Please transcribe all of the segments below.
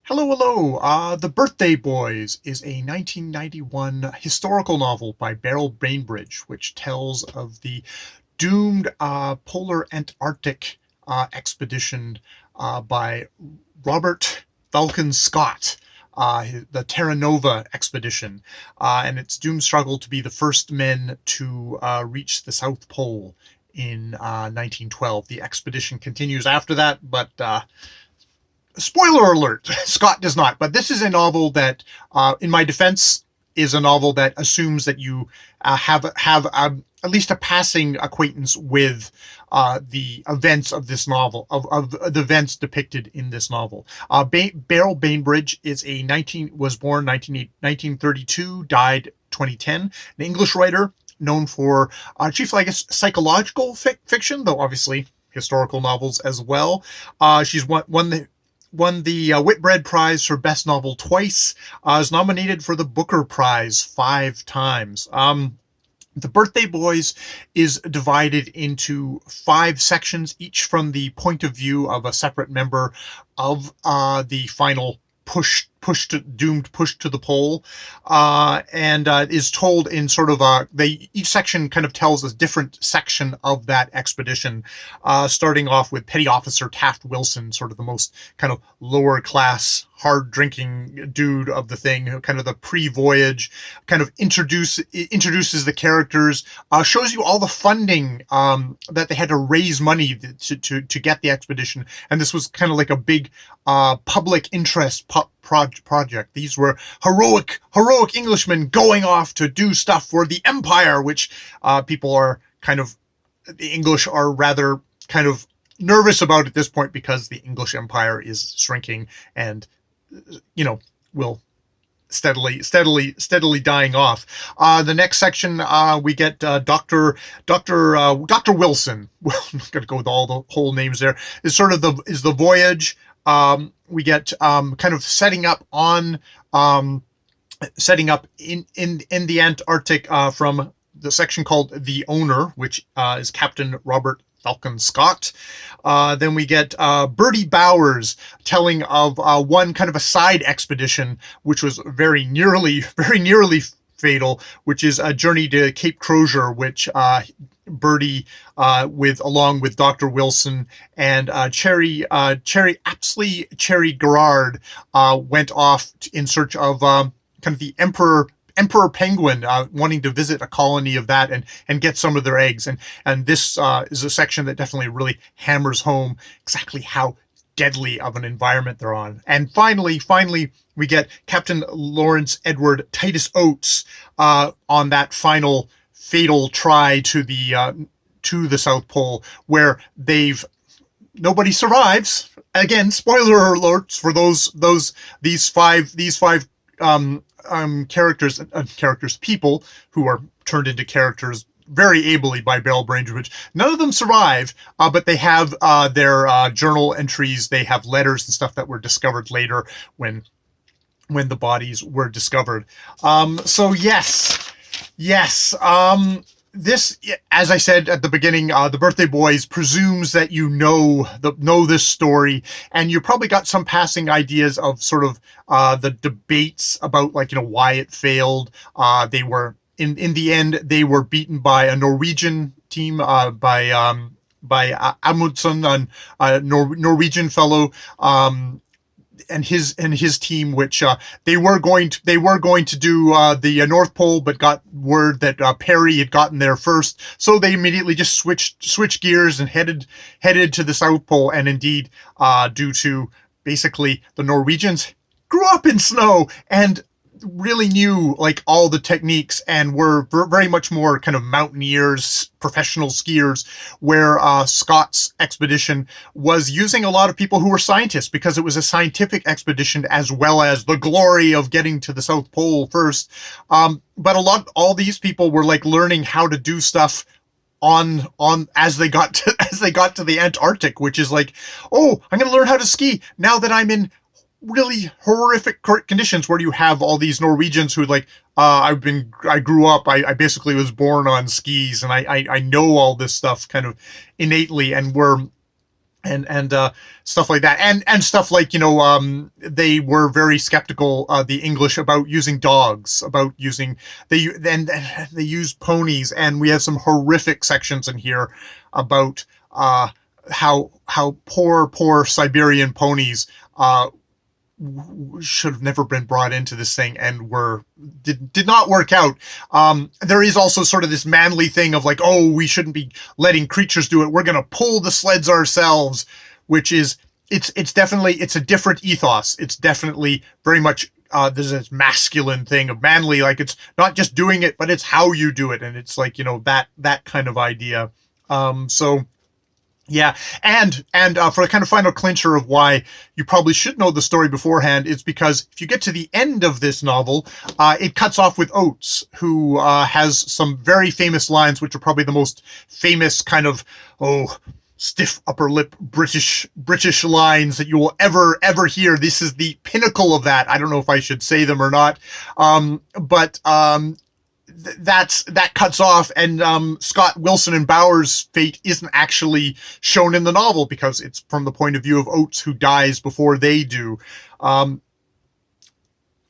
Hello, hello. The Birthday Boys is a 1991 historical novel by Beryl Bainbridge, which tells of the doomed polar Antarctic expedition by Robert Falcon Scott, the Terra Nova expedition, and its doomed struggle to be the first men to reach the South Pole in 1912. The expedition continues after that, but spoiler alert, Scott does not. But this is a novel that, in my defense, is a novel that assumes that you have at least a passing acquaintance with the events of this novel, of the events depicted in this novel. Beryl Bainbridge was born 1932, died 2010, an English writer known for chiefly, I guess, psychological fiction, though obviously historical novels as well. She's won the Whitbread Prize for Best Novel twice, is nominated for the Booker Prize 5 times. The Birthday Boys is divided into 5 sections, each from the point of view of a separate member of the final doomed push to the pole, and is told in sort of each section kind of tells a different section of that expedition, starting off with Petty Officer Taft Wilson, sort of the most kind of lower class, hard drinking dude of the thing, who kind of the pre-voyage kind of introduces the characters, shows you all the funding that they had to raise money to get the expedition, and this was kind of like a big public interest project. These were heroic Englishmen going off to do stuff for the Empire, which people are kind of, the English are rather kind of nervous about at this point because the English Empire is shrinking and, will steadily dying off. The next section, we get Dr. Wilson. Well, I'm not going to go with all the whole names there. Is sort of the voyage. We get kind of setting up in the Antarctic from the section called The Owner, which is Captain Robert Falcon Scott. Then we get Bertie Bowers telling of one kind of a side expedition, which was very nearly fatal, which is a journey to Cape Crozier, which Bertie, along with Dr. Wilson and Apsley Cherry-Garrard, went off in search of kind of the Emperor penguin, wanting to visit a colony of that and get some of their eggs. And this is a section that definitely really hammers home exactly how deadly of an environment they're on. And finally, we get Captain Lawrence Edward Titus Oates on that final fatal try to the South Pole, where nobody survives. Again, spoiler alerts for these five people who are turned into characters very ably by Beryl Bainbridge. None of them survive, but they have their journal entries. They have letters and stuff that were discovered later when the bodies were discovered. So yes. This, as I said at the beginning, the Birthday Boys presumes that you know this story, and you probably got some passing ideas of sort of the debates about, like, why it failed. They were in the end they were beaten by a Norwegian team, by Amundsen, a Norwegian fellow, and his team, which they were going to do the North Pole, but got word that Perry had gotten there first, so they immediately just switched gears and headed to the South Pole. And indeed, due to basically the Norwegians grew up in snow and really knew, like, all the techniques, and were very much more kind of mountaineers, professional skiers, where Scott's expedition was using a lot of people who were scientists, because it was a scientific expedition as well as the glory of getting to the South Pole first. But all these people were, like, learning how to do stuff on as they got to the Antarctic, which is like, oh, I'm going to learn how to ski now that I'm in really horrific conditions, where you have all these Norwegians who, like, I grew up, I basically was born on skis, and I know all this stuff kind of innately, and were and stuff like that, and stuff like, they were very skeptical, the English, about using dogs, about using they use ponies, and we have some horrific sections in here about how poor Siberian ponies should have never been brought into this thing, and did not work out. There is also sort of this manly thing of like, oh, we shouldn't be letting creatures do it. We're going to pull the sleds ourselves, which is, it's definitely, it's a different ethos. It's definitely very much, there's this masculine thing of manly, like it's not just doing it, but it's how you do it. And it's like, that kind of idea. So yeah, and for the kind of final clincher of why you probably should know the story beforehand, is because if you get to the end of this novel, it cuts off with Oates, who has some very famous lines, which are probably the most famous kind of, stiff upper lip British lines that you will ever hear. This is the pinnacle of that. I don't know if I should say them or not, but that cuts off, and Scott Wilson and Bauer's fate isn't actually shown in the novel because it's from the point of view of Oates, who dies before they do.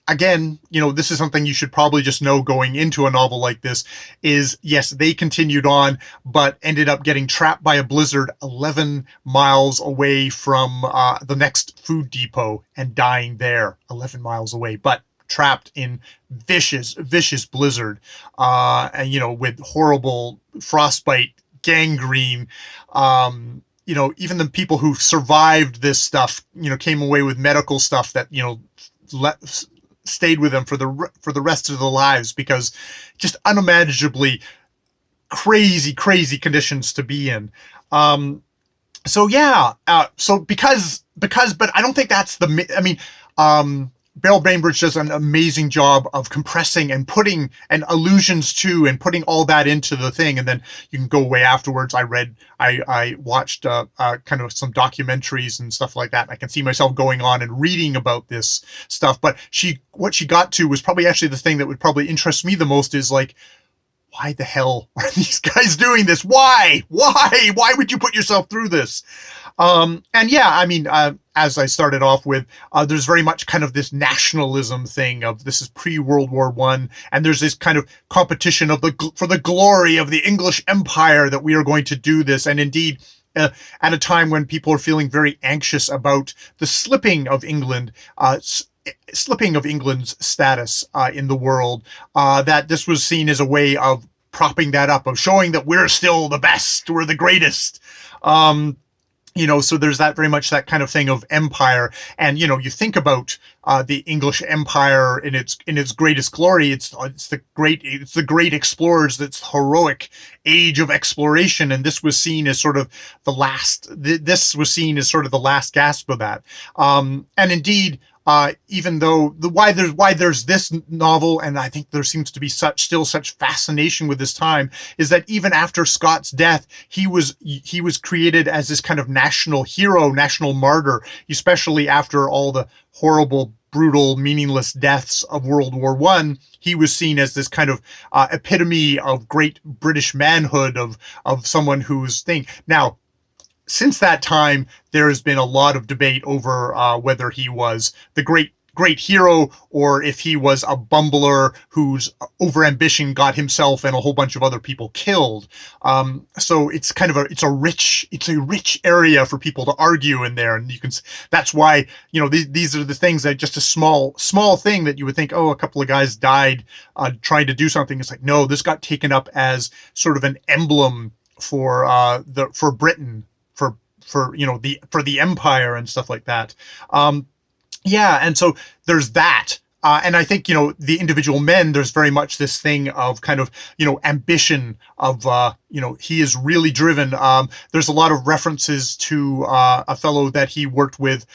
Again, this is something you should probably just know going into a novel like this, is yes, they continued on, but ended up getting trapped by a blizzard 11 miles away from the next food depot and dying there 11 miles away. But trapped in vicious blizzard, and with horrible frostbite, gangrene. Even the people who survived this stuff, came away with medical stuff that stayed with them for the rest of their lives, because just unimaginably crazy conditions to be in. So because, but I don't think that's Beryl Bainbridge does an amazing job of compressing and putting and allusions to and putting all that into the thing. And then you can go away afterwards. I watched kind of some documentaries and stuff like that. I can see myself going on and reading about this stuff. But what she got to was probably actually the thing that would probably interest me the most, is like, why the hell are these guys doing this? Why would you put yourself through this? As I started off with, there's very much kind of this nationalism thing of, this is pre-World War I, and there's this kind of competition for the glory of the English Empire that we are going to do this. And indeed, at a time when people are feeling very anxious about the slipping of England's status in the world, that this was seen as a way of propping that up, of showing that we're still the best, we're the greatest. So there's that very much that kind of thing of empire. And, you think about the English Empire in its greatest glory. It's the great explorers, that's heroic age of exploration. And this was seen as sort of the last gasp of that. And indeed, even though why there's this novel, and I think there seems to be still such fascination with this time, is that even after Scott's death, he was created as this kind of national hero, national martyr, especially after all the horrible, brutal, meaningless deaths of World War I. He was seen as this kind of epitome of great British manhood, of someone who's thing. Now, since that time, there has been a lot of debate over whether he was the great hero, or if he was a bumbler whose overambition got himself and a whole bunch of other people killed. So it's kind of a rich area for people to argue in there, and that's why these are the things that just a small thing that you would think, oh, a couple of guys died trying to do something. It's like, no, this got taken up as sort of an emblem for Britain, for the empire and stuff like that. And so there's that. And I think, the individual men, there's very much this thing of kind of, ambition of, he is really driven. There's a lot of references to a fellow that he worked with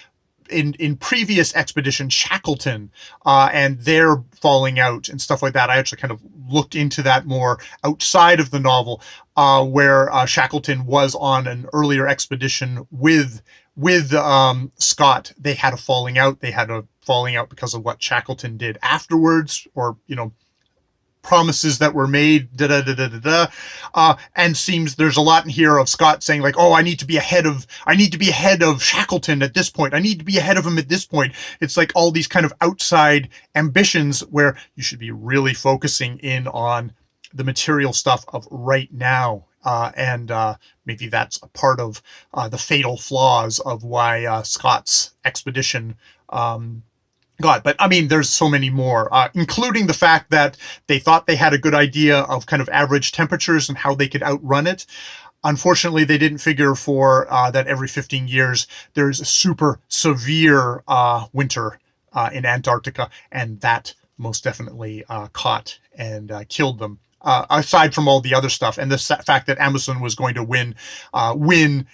in previous expedition, Shackleton, and their falling out and stuff like that. I actually kind of looked into that more outside of the novel, where Shackleton was on an earlier expedition with Scott. They had a falling out. They had a falling out because of what Shackleton did afterwards, or promises that were made, da da da da da da, and seems there's a lot in here of Scott saying like, oh, I need to be ahead of Shackleton at this point. I need to be ahead of him at this point. It's like all these kind of outside ambitions where you should be really focusing in on the material stuff of right now. And maybe that's a part of the fatal flaws of why Scott's expedition but I mean, there's so many more, including the fact that they thought they had a good idea of kind of average temperatures and how they could outrun it. Unfortunately, they didn't figure for that every 15 years there's a super severe winter in Antarctica, and that most definitely caught and killed them. Aside from all the other stuff, and the fact that Amundsen was going to win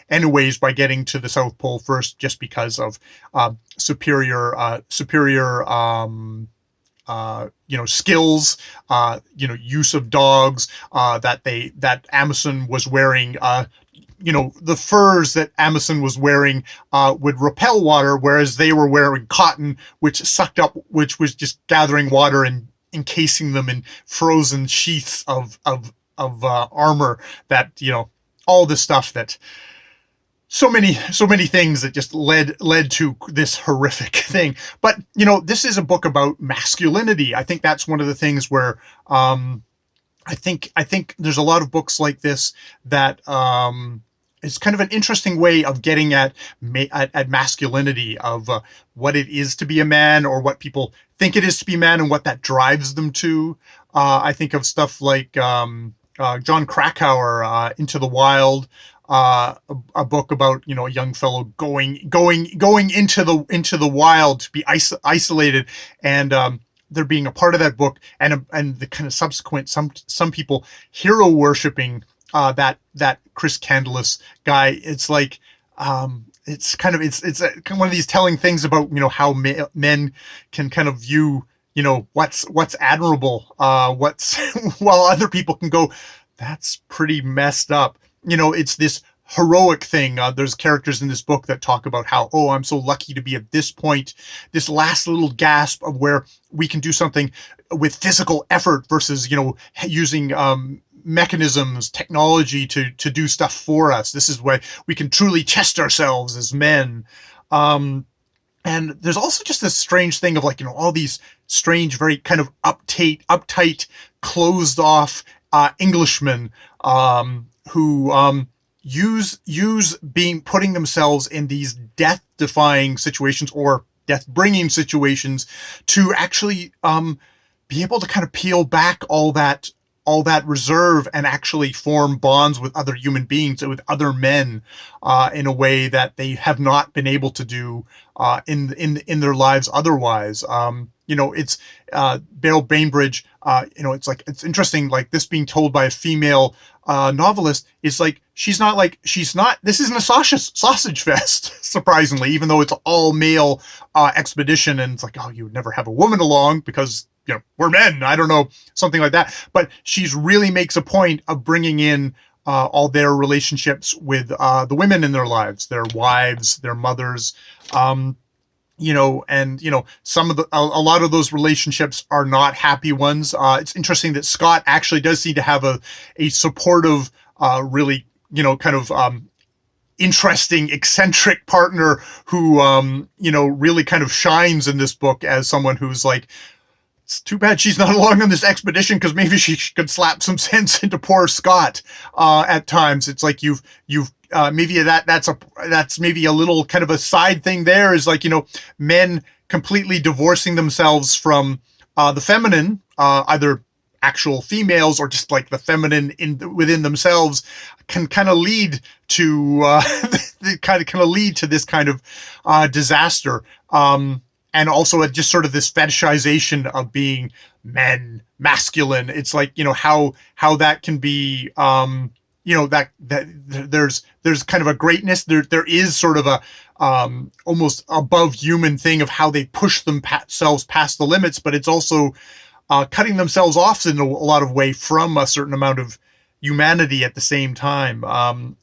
anyways by getting to the South Pole first, just because of superior skills, use of dogs, that Amundsen was wearing. The furs that Amundsen was wearing would repel water, whereas they were wearing cotton, which was just gathering water and encasing them in frozen sheaths of armor. That all this stuff that so many things that just led to this horrific thing. But this is a book about masculinity. I think that's one of the things where I think there's a lot of books like this that it's kind of an interesting way of getting at masculinity, of what it is to be a man, or what people think it is to be a man, and what that drives them to. I think of stuff like John Krakauer, Into the Wild, a book about a young fellow going into the wild to be isolated, and there being a part of that book, and the kind of subsequent some people hero worshipping that Chris Candless guy. It's like it's one of these telling things about how men can kind of view what's admirable, what's while other people can go, that's pretty messed up. It's this heroic thing. There's characters in this book that talk about how, oh, I'm so lucky to be at this point, this last little gasp of where we can do something with physical effort versus using mechanisms, technology to do stuff for us. This is where we can truly test ourselves as men. And there's also just this strange thing of all these strange, very kind of uptight, closed off Englishmen who use putting themselves in these death-defying situations or death-bringing situations to actually be able to kind of peel back all that reserve and actually form bonds with other human beings, with other men, in a way that they have not been able to do in their lives otherwise. It's Beryl Bainbridge. It's interesting, like this being told by a female novelist is she's not. This isn't a sausage fest, surprisingly, even though it's an all male expedition, and it's like, oh, you would never have a woman along because we're men. I don't know, something like that. But she's really makes a point of bringing in all their relationships with the women in their lives, their wives, their mothers. Some of a lot of those relationships are not happy ones. It's interesting that Scott actually does seem to have a supportive, really, kind of interesting, eccentric partner who, really kind of shines in this book as someone who's like, it's too bad she's not along on this expedition because maybe she could slap some sense into poor Scott. At times, it's like you've maybe that's maybe a little kind of a side thing. There is men completely divorcing themselves from the feminine, either actual females or just like the feminine within themselves, can kind of lead to lead to this kind of disaster. And also just sort of this fetishization of being masculine. It's like, how that can be, that there's kind of a greatness. There is sort of a almost above human thing of how they push themselves past the limits, but it's also cutting themselves off in a lot of way from a certain amount of humanity at the same time.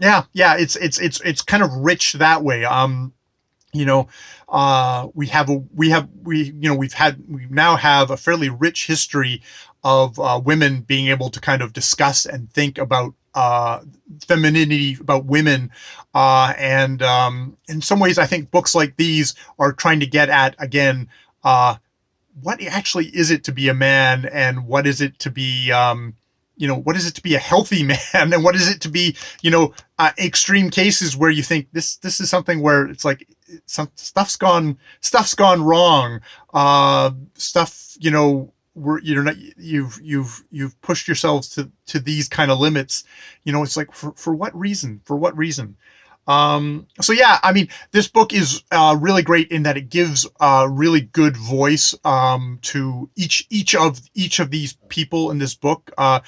It's kind of rich that way. you know, we now have a fairly rich history of women being able to kind of discuss and think about femininity, about women, and in some ways, I think books like these are trying to get at, again, what actually is it to be a man, and what is it to be, what is it to be a healthy man, and what is it to be, extreme cases where you think this is something where it's like some stuff's gone wrong, stuff, you're not, you've pushed yourselves to these kind of limits. It's like, for what reason? For what reason? So yeah, I mean, this book is really great in that it gives really good voice to each of these people in this book. And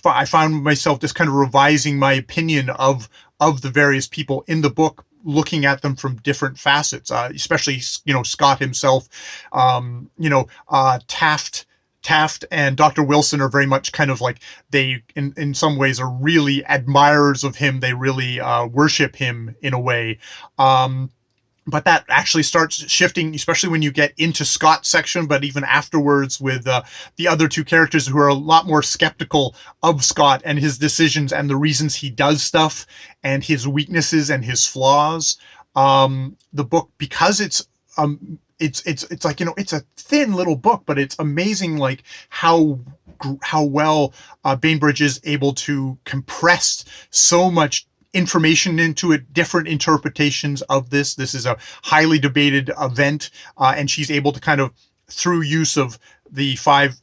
I found myself just kind of revising my opinion of the various people in the book, looking at them from different facets, especially Scott himself, Taft and Dr. Wilson are very much kind of like, they in some ways are really admirers of him. They really worship him in a way. But that actually starts shifting, especially when you get into Scott's section, but even afterwards with the other two characters who are a lot more skeptical of Scott and his decisions and the reasons he does stuff and his weaknesses and his flaws. The book, because it's like, it's a thin little book, but it's amazing, like how well Bainbridge is able to compress so much information into it, different interpretations of this. This is a highly debated event, and she's able to kind of, through use of the five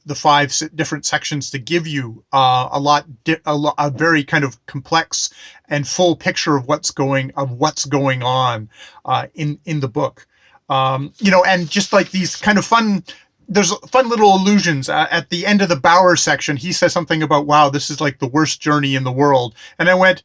different sections, to give you a very kind of complex and full picture of what's going on in the book. And just like these kind of there's fun little allusions. At the end of the Bowers section, he says something about, wow, this is like the worst journey in the world. And I went,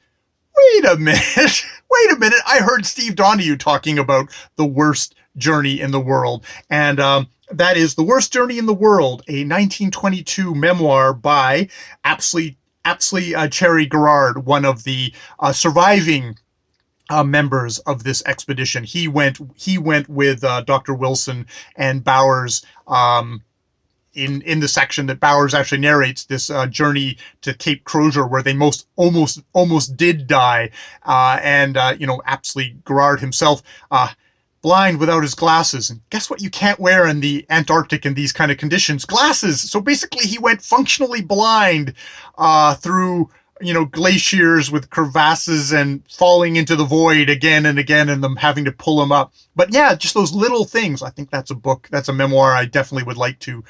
wait a minute. I heard Steve Donoghue talking about the worst journey in the world. And that is The Worst Journey in the World, a 1922 memoir by Apsley Cherry-Garrard, one of the surviving members of this expedition. He went with Dr. Wilson and Bowers in the section that Bowers actually narrates, this journey to Cape Crozier, where they almost did die. Apsley Garrard himself, blind without his glasses. And guess what you can't wear in the Antarctic in these kind of conditions? Glasses. So basically he went functionally blind through glaciers with crevasses and falling into the void again and again, and them having to pull him up. But yeah, just those little things. I think that's a memoir I definitely would like to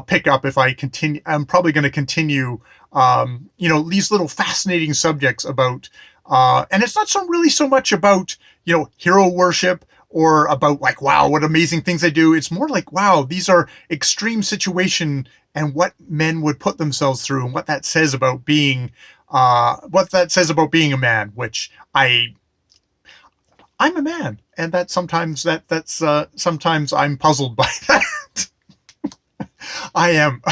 pick up if I continue. I'm probably going to continue, these little fascinating subjects about, and it's not so much about, hero worship, or about like, wow, what amazing things they do. It's more like, wow, these are extreme situation and what men would put themselves through, and what that says about being a man, which I'm a man, and that sometimes sometimes I'm puzzled by that. I am.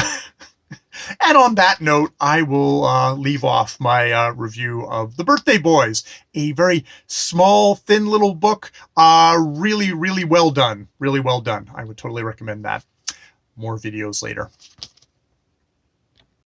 And on that note, I will leave off my review of The Birthday Boys, a very small, thin little book. Really, really well done. Really well done. I would totally recommend that. More videos later.